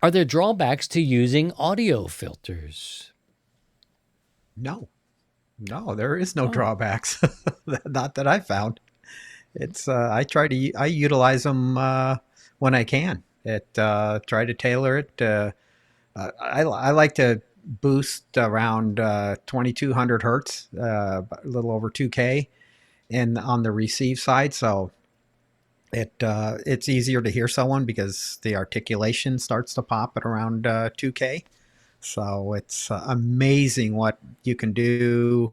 B: Are there drawbacks to using audio filters?
C: No, there is no drawbacks. Not that I found. It's I utilize them when I can. Try to tailor it. I like to boost around 2200 hertz, a little over 2K, and on the receive side. So it's easier to hear someone because the articulation starts to pop at around 2K. So it's amazing what you can do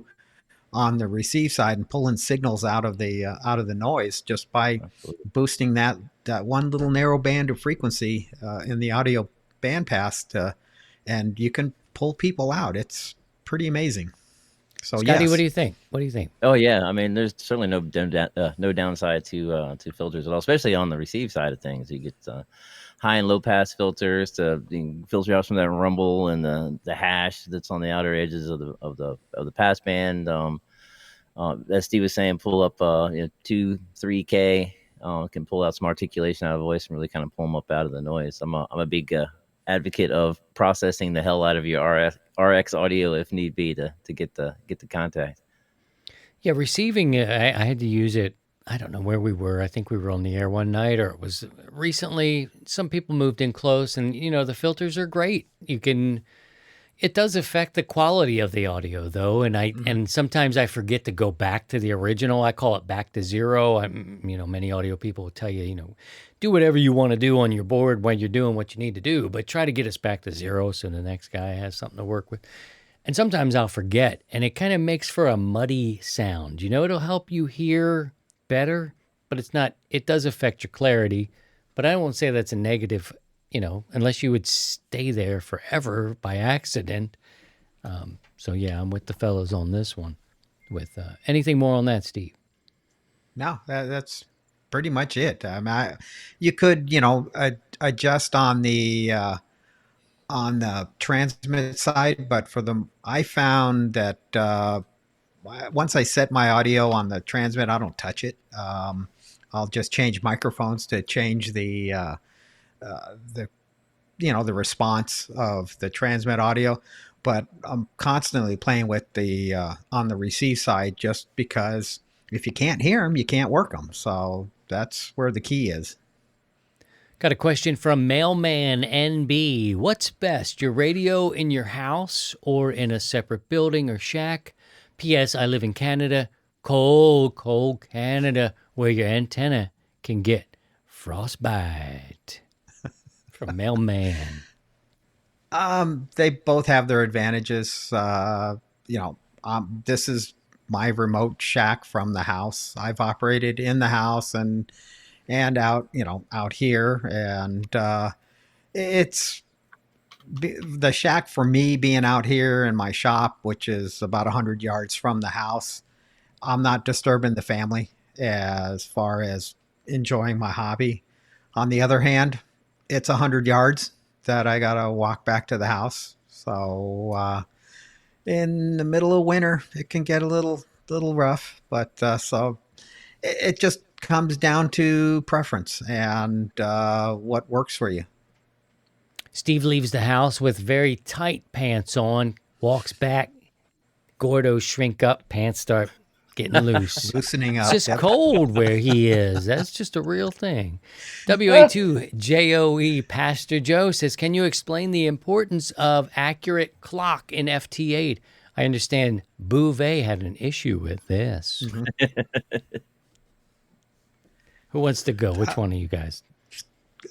C: on the receive side and pulling signals out of the noise just by boosting that one little narrow band of frequency in the audio bandpass, and you can pull people out. It's pretty amazing. So
B: Scotty,
C: yes.
B: what do you think?
D: Oh yeah, I mean, there's certainly no downside to filters at all, especially on the receive side of things. You get high and low pass filters to filter out some of that rumble and the hash that's on the outer edges of the pass band. As Steve was saying, pull up 2-3K, can pull out some articulation out of the voice and really kind of pull them up out of the noise. I'm a big advocate of processing the hell out of your RX audio if need be to get the contact.
B: Yeah, receiving, I had to use it. I don't know where we were. I think we were on the air one night, or it was recently. Some people moved in close, and the filters are great. It does affect the quality of the audio, though, and sometimes I forget to go back to the original. I call it back to zero. Many audio people will tell you, do whatever you want to do on your board when you're doing what you need to do, but try to get us back to zero so the next guy has something to work with. And sometimes I'll forget, and it kind of makes for a muddy sound. It'll help you hear better, but it does affect your clarity. But I won't say that's a negative, unless you would stay there forever by accident. So yeah, I'm with the fellows on this one. With anything more on that, Steve?
C: No, that's pretty much it. I mean, you could, adjust on the transmit side, but I found that once I set my audio on the transmit, I don't touch it. I'll just change microphones to change the response of the transmit audio. But I'm constantly playing with the on the receive side, just because if you can't hear them, you can't work them. So that's where the key is.
B: Got a question from Mailman NB. What's best, your radio in your house or in a separate building or shack? P.S. I live in Canada, cold Canada, where your antenna can get frostbite. From Mailman.
C: They both have their advantages. This is my remote shack from the house. I've operated in the house and out, out here, and it's the shack for me being out here in my shop, which is about 100 yards from the house. I'm not disturbing the family as far as enjoying my hobby. On the other hand, it's 100 yards that I gotta walk back to the house. So in the middle of winter, it can get a little rough, but so it just comes down to preference and what works for you.
B: Steve leaves the house with very tight pants on, walks back, Gordo shrink up, pants start getting loose.
C: Loosening up.
B: It's just cold where he is. That's just a real thing. WA2JOE Pastor Joe says, can you explain the importance of accurate clock in FT8? I understand Bouvet had an issue with this.
C: Mm-hmm.
B: Who wants to go? Which one of you guys?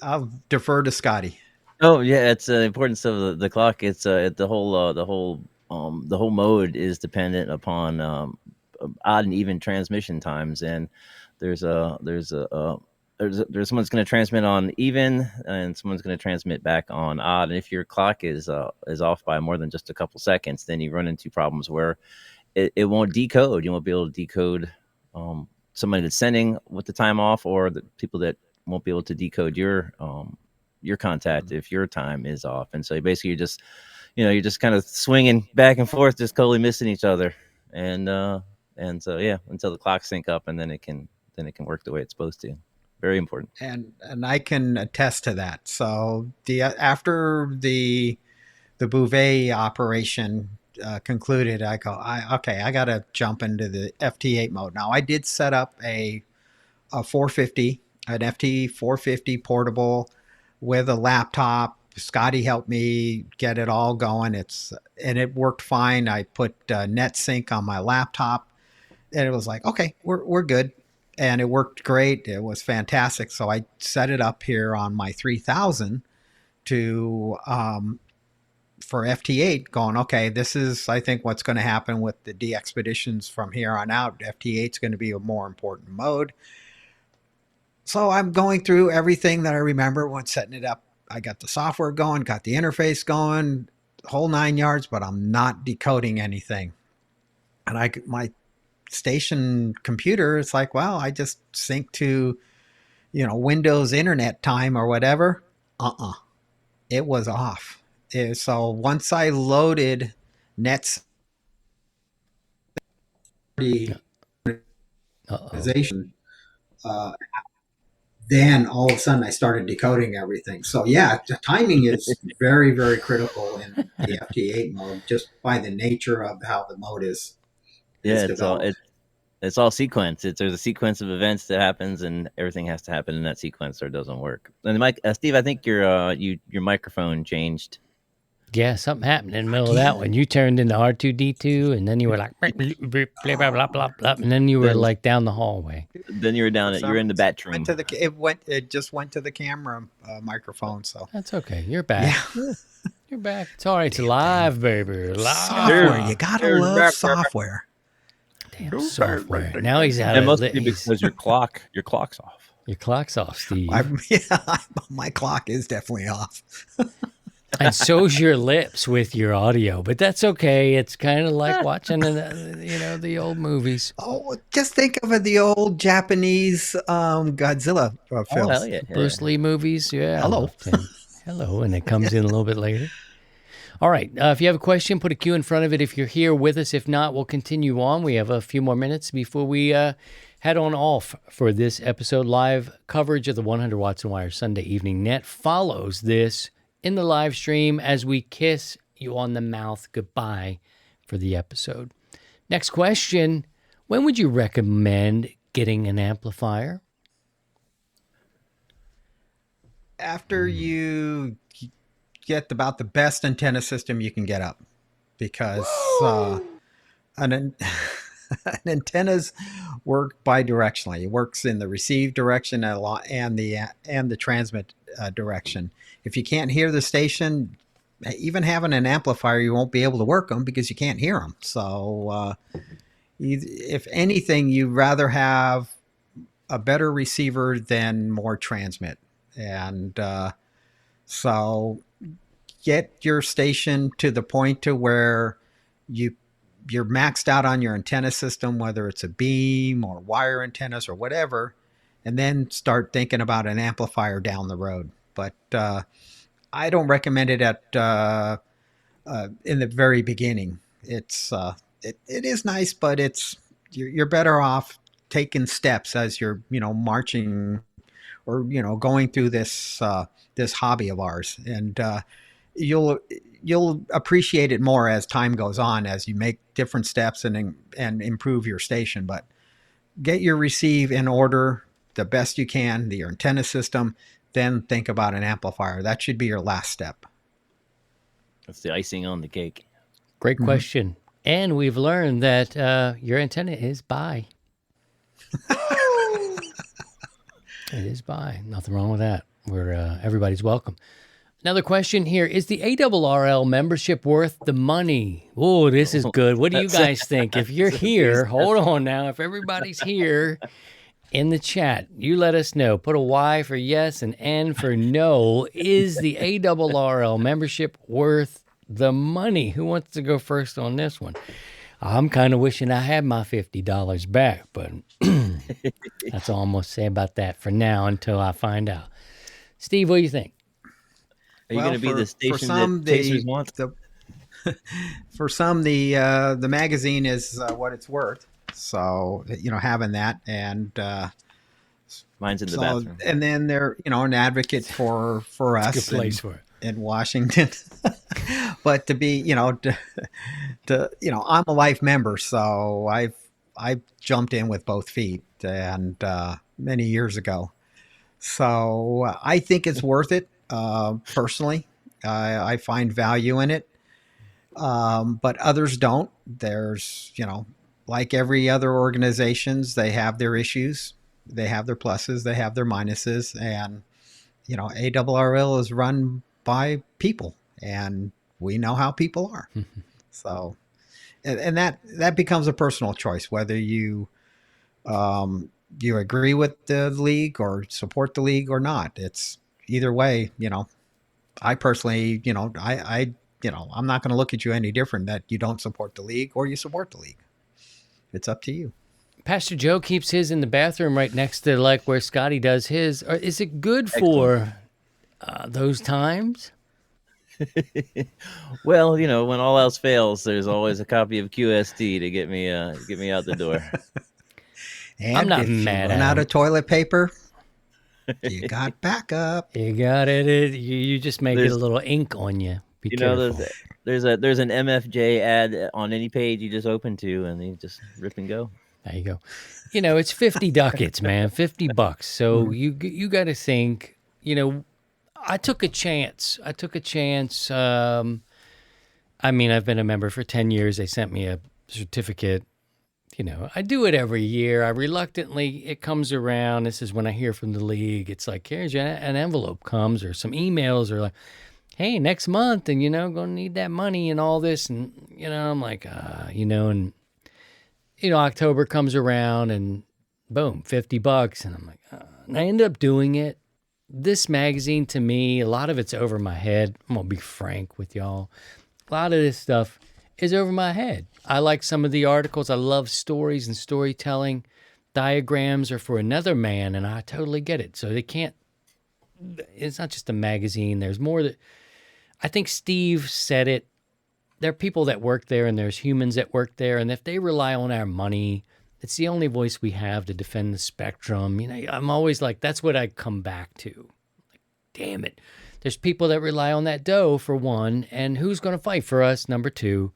C: I'll defer to Scotty.
D: Oh yeah, it's the importance of the clock. It's the whole mode is dependent upon odd and even transmission times, and there's someone's going to transmit on even, and someone's going to transmit back on odd. And if your clock is off by more than just a couple seconds, then you run into problems where it won't decode. You won't be able to decode somebody that's sending with the time off, or the people that won't be able to decode your contact if your time is off. And so basically you're just kind of swinging back and forth, just totally missing each other. And so yeah, until the clocks sync up, and then it can work the way it's supposed to. Very important.
C: And I can attest to that. So after the Bouvet operation concluded, I got to jump into the FT8 mode. Now I did set up a 450, an FT 450 portable with a laptop. Scotty helped me get it all going. And it worked fine. I put NetSync on my laptop, and it was like, okay, we're good. And it worked great. It was fantastic. So I set it up here on my 3000 to for FT8, going, okay, this is, I think, what's going to happen with the DXpeditions from here on out. FT8 is going to be a more important mode. So I'm going through everything that I remember when setting it up. I got the software going, got the interface going, whole 9 yards, but I'm not decoding anything. And my station computer, it's like, well, I just sync to, Windows Internet time or whatever. It was off. So once I loaded Nets, then all of a sudden I started decoding everything. So yeah, the timing is very, very critical in the FT8 mode, just by the nature of how the mode is.
D: Yeah, it's all sequence. There's a sequence of events that happens, and everything has to happen in that sequence, or it doesn't work. And Mike, Steve, I think your microphone changed.
B: Yeah, something happened in the middle of that one. You turned into R2D2, and then you were like, blah, blah, blah, blah, blah, and then you were like down the hallway.
D: Then you were you're in the bat room.
C: It just went to the camera microphone. So
B: that's okay. You're back. Yeah. You're back. It's all right. It's live, baby. Live.
C: Software. You gotta love software.
B: Damn software. Now he's out
E: it
B: of
E: must be because your clock's off.
B: Your clock's off, Steve.
C: My clock is definitely off.
B: And so's your lips with your audio, but that's okay. It's kind of like watching, the old movies.
C: Oh, just think of the old Japanese Godzilla films.
D: Oh, hell yeah.
B: Bruce Lee movies. Yeah.
C: Hello.
B: Hello. And it comes in a little bit later. All right. If you have a question, put a Q in front of it if you're here with us. If not, we'll continue on. We have a few more minutes before we head on off for this episode. Live coverage of the 100 Watts and Wire Sunday Evening Net follows this in the live stream as we kiss you on the mouth goodbye for the episode. Next question. When would you recommend getting an amplifier?
C: After you get about the best antenna system you can get up, because an antennas work bidirectionally. It works in the receive direction and the transmit direction. If you can't hear the station, even having an amplifier, you won't be able to work them because you can't hear them. So if anything, you'd rather have a better receiver than more transmit. And so get your station to the point to where you're maxed out on your antenna system, whether it's a beam or wire antennas or whatever, and then start thinking about an amplifier down the road. But I don't recommend it at in the very beginning. It is nice, but you're better off taking steps as you're marching or going through this hobby of ours, and you'll appreciate it more as time goes on, as you make different steps and improve your station. But get your receive in order the best you can, your antenna system, then think about an amplifier. That should be your last step.
D: That's the icing on the cake.
B: Great question. Mm-hmm. And we've learned that your antenna is bi. It is by. Nothing wrong with that. We're everybody's welcome. Another question here. Is the ARRL membership worth the money? Oh, this is good. What do you guys think? If you're here, hold on now. If everybody's here in the chat, you let us know. Put a Y for yes and N for no. Is the ARRL membership worth the money? Who wants to go first on this one? I'm kind of wishing I had my $50 back, but that's all I'm going to say about that for now until I find out. Steve, what do you think?
D: Are you going to be the station that Pacers want?
C: For some, the magazine is what it's worth. So, having that, and
D: mine's in the bathroom.
C: And then they're, an advocate for us.
B: It's a good place for it.
C: In Washington. But to be, I'm a life member, so I jumped in with both feet, and many years ago. So I think it's worth it. Personally, I find value in it, but others don't. There's, like every other organizations, they have their issues, they have their pluses, they have their minuses, and ARRL is run by people, and we know how people are. So, and that becomes a personal choice, whether you agree with the league or support the league or not. It's either way. I personally, I'm not going to look at you any different that you don't support the league or you support the league. It's up to you.
B: Pastor Joe keeps his in the bathroom right next to like where Scotty does his. Is it good for those times?
D: Well, when all else fails, there's always a copy of QST to get me out the door.
C: And
B: I'm not
C: if
B: mad
C: you
B: at
C: run out
B: him.
C: of toilet paper, you got backup.
B: You got it. You just make it a little ink on you. Be careful.
D: There's an MFJ ad on any page you just open to, and you just rip and go.
B: There you go. It's 50 ducats, man, $50. So you got to think. I took a chance. I've been a member for 10 years. They sent me a certificate. I do it every year. It comes around. This is when I hear from the league. It's like, here's an envelope comes or some emails or like, hey, next month, and, going to need that money and all this. And, I'm like, October comes around and boom, $50. And I'm like, and I end up doing it. This magazine, to me, a lot of it's over my head. I'm going to be frank with y'all. A lot of this stuff is over my head. I like some of the articles. I love stories and storytelling. Diagrams are for another man, and I totally get it. So it's not just a magazine. There's more that, I think Steve said it. There are people that work there, and there's humans that work there, and if they rely on our money, it's the only voice we have to defend the spectrum. I'm always like, that's what I come back to. Like, damn it. There's people that rely on that dough, for one, and who's going to fight for us, number two.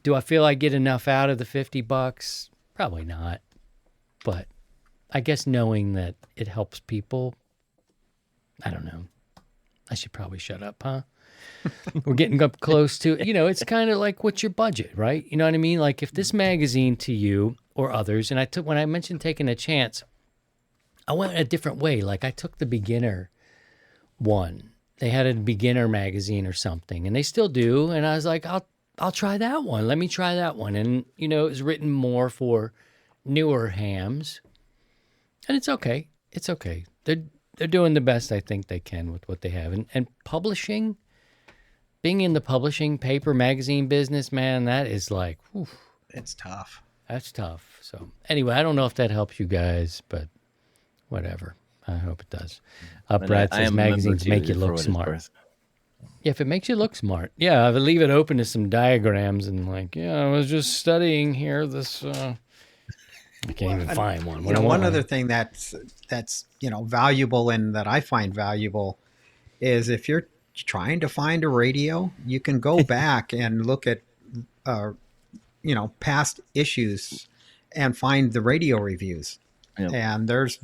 B: Do I feel I get enough out of the $50? Probably not. But I guess knowing that it helps people, I don't know. I should probably shut up, huh? We're getting up close to, it's kind of like, what's your budget, right? You know what I mean? Like if this magazine to you or others, and when I mentioned taking a chance, I went a different way. Like I took the beginner one. They had a beginner magazine or something, and they still do. And I was like, I'll try that one. Let me try that one. And, it was written more for newer hams. And it's okay. It's okay. They're doing the best I think they can with what they have. And publishing, being in the publishing paper magazine business, man, that is like, whew,
C: It's tough.
B: that's tough. So anyway, I don't know if that helps you guys, but whatever. I hope it does. Brad
D: I
B: says
D: am a member
B: magazines
D: too,
B: make you
D: for
B: look
D: what it's
B: smart.
D: worth.
B: Yeah, if it makes you look smart. Yeah, I would leave it open to some diagrams and like, I was just studying here. This, I can't even find one.
C: One other thing that's valuable and that I find valuable is if you're trying to find a radio, you can go back and look at past issues and find the radio reviews.
D: Yep.
C: And there's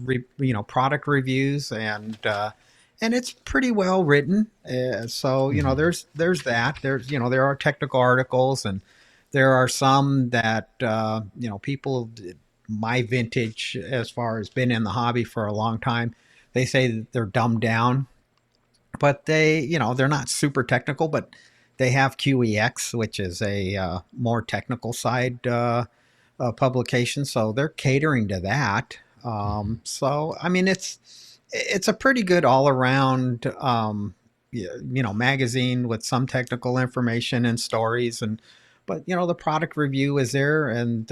C: product reviews and it's pretty well written. So there's that. There are technical articles, and there are some that people my vintage, as far as been in the hobby for a long time, they say that they're dumbed down, but they're not super technical, but they have QEX, which is a more technical side publication. So they're catering to that. So, I mean, it's a pretty good all around, magazine with some technical information and stories, but the product review is there, and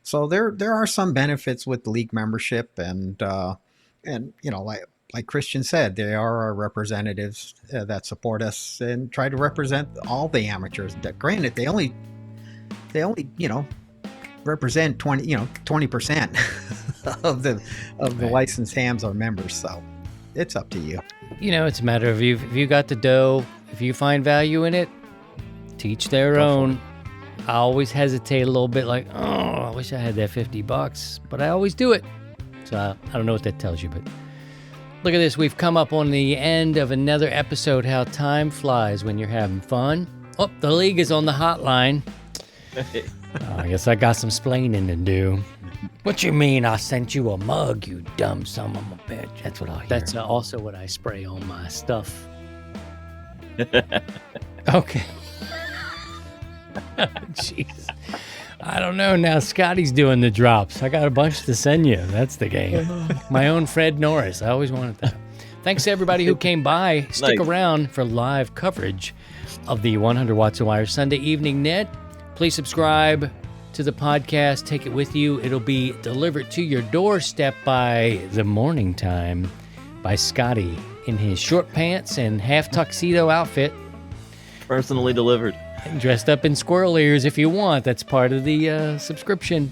C: so there are some benefits with the league membership, and like Christian said, they are our representatives that support us and try to represent all the amateurs. That granted, they only represent 20% of the licensed hams are members, so it's up to you.
B: It's a matter of if you got the dough, if you find value in it, teach their own. I always hesitate a little bit, like, oh, I wish I had that $50, but I always do it. So I don't know what that tells you, but look at this. We've come up on the end of another episode. How time flies when you're having fun. Oh, the league is on the hotline. I guess I got some splaining to do. What you mean I sent you a mug, you dumb son of a bitch? That's what I hear. That's also what I spray on my stuff. Okay. Jeez. I don't know. Now Scotty's doing the drops. I got a bunch to send you. That's the game. My own Fred Norris. I always wanted that. Thanks to everybody who came by. Stick around for live coverage of the 100 Watts of Wire Sunday Evening Net. Please subscribe to the podcast. Take it with you. It'll be delivered to your doorstep by the morning time by Scotty in his short pants and half tuxedo outfit.
D: Personally delivered.
B: Dressed up in squirrel ears if you want. That's part of the subscription.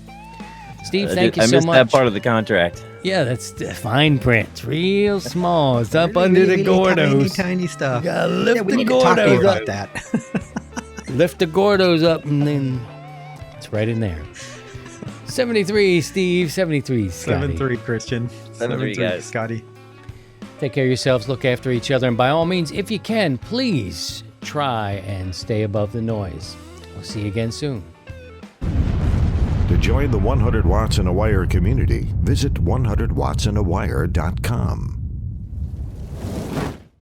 B: Steve, thank you so much.
D: I missed that part of the contract.
B: Yeah, that's the fine print. It's real small. It's up under the Gordos.
C: Tiny stuff.
B: You gotta lift
C: we
B: the
C: need to talk to you
B: Gordos
C: about
B: up.
C: that.
B: Lift the Gordos up, and then it's right in there. 73, Steve. 73, Scotty.
C: 7-3, Christian.
D: 7-3, guys.
C: Scotty.
B: Take care of yourselves. Look after each other. And by all means, if you can, please try and stay above the noise. We'll see you again soon.
A: To join the 100 Watts in a Wire community, visit 100wattsinawire.com.